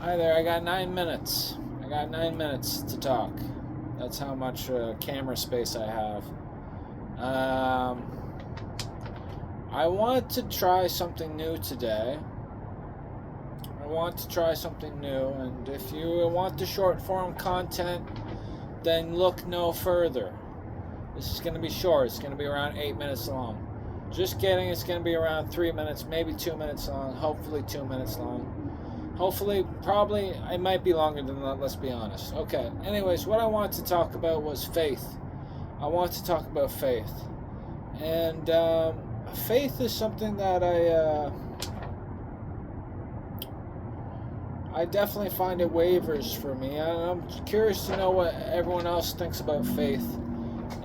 Hi there, I got 9 minutes. I got 9 minutes to talk. That's how much camera space I have. I want to try something new today. I want to try something new, and if you want the short form content, then look no further. This is going to be short. It's going to be around 8 minutes long. Just kidding, it's going to be around 3 minutes, maybe 2 minutes long, hopefully 2 minutes long. Hopefully, probably, it might be longer than that, let's be honest. Okay, anyways, what I wanted to talk about was faith. I want to talk about faith. And faith is something that I definitely find it wavers for me. I'm curious to know what everyone else thinks about faith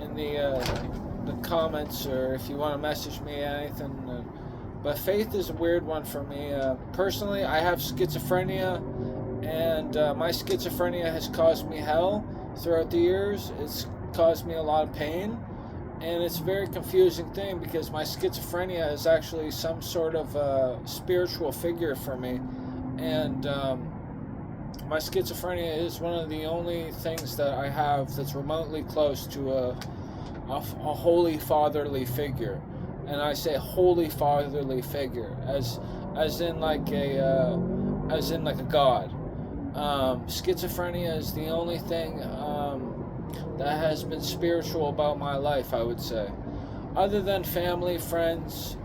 in the comments, or if you want to message me anything. But faith is a weird one for me. Personally, I have schizophrenia, and my schizophrenia has caused me hell throughout the years. It's caused me a lot of pain, and it's a very confusing thing because my schizophrenia is actually some sort of spiritual figure for me, and my schizophrenia is one of the only things that I have that's remotely close to a holy fatherly figure. And I say holy fatherly figure as in like a god. Schizophrenia is the only thing that has been spiritual about my life, I would say, other than family, friends,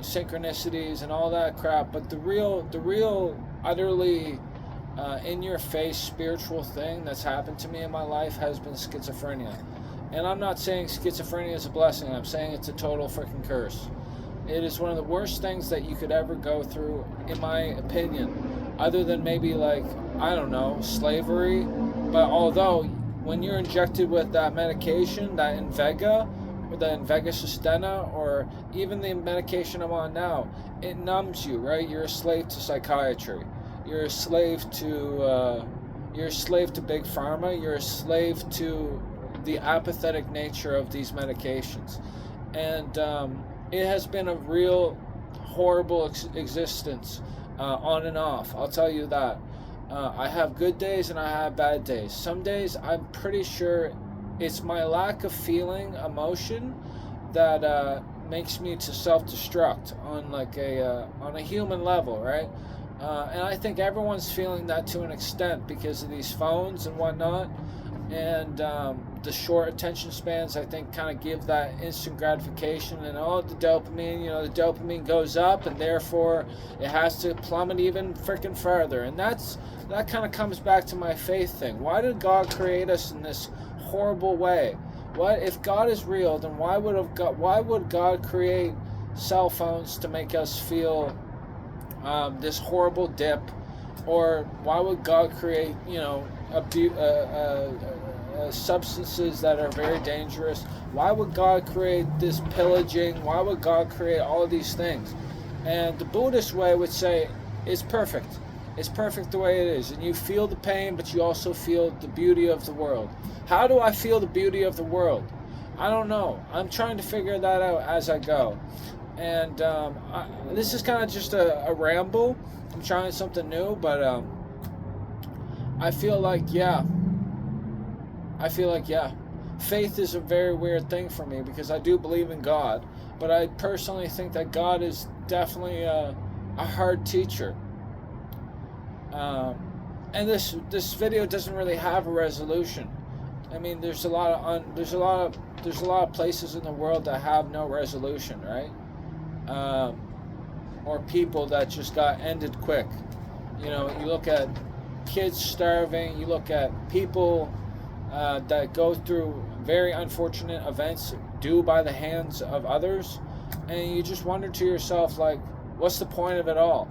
synchronicities and all that crap. But the real utterly in your face spiritual thing that's happened to me in my life has been schizophrenia. And I'm not saying schizophrenia is a blessing. I'm saying it's a total freaking curse. It is one of the worst things that you could ever go through, in my opinion, other than maybe, like, I don't know, slavery. But although when you're injected with that medication, that Invega, or the Invega Sustena, or even the medication I'm on now, it numbs you, right? You're a slave to psychiatry. You're a slave to big pharma. You're a slave to the apathetic nature of these medications, and it has been a real horrible existence, on and off. I'll tell you that. I have good days and I have bad days. Some days I'm pretty sure it's my lack of feeling emotion that makes me to self-destruct on like on a human level, right? And I think everyone's feeling that to an extent because of these phones and whatnot. And the short attention spans, I think, kind of give that instant gratification, and the dopamine, the dopamine goes up, and therefore it has to plummet even freaking further. And that kind of comes back to my faith thing. Why did God create us in this horrible way? What if God is real? Then why would God create cell phones to make us feel this horrible dip? Or why would God create, substances that are very dangerous? Why would God create this pillaging? Why would God create all of these things? And the Buddhist way would say it's perfect. It's perfect the way it is. And you feel the pain, but you also feel the beauty of the world. How do I feel the beauty of the world? I don't know. I'm trying to figure that out as I go. And this is kind of just a ramble. I'm trying something new, but I feel like, yeah. Faith is a very weird thing for me because I do believe in God, but I personally think that God is definitely a hard teacher. And this video doesn't really have a resolution. I mean, there's a lot of places in the world that have no resolution, right? Or people that just got ended quick. You look at kids starving, you look at people that go through very unfortunate events due by the hands of others, and you just wonder to yourself, like, what's the point of it all?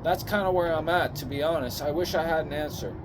That's kind of where I'm at, to be honest. I wish I had an answer.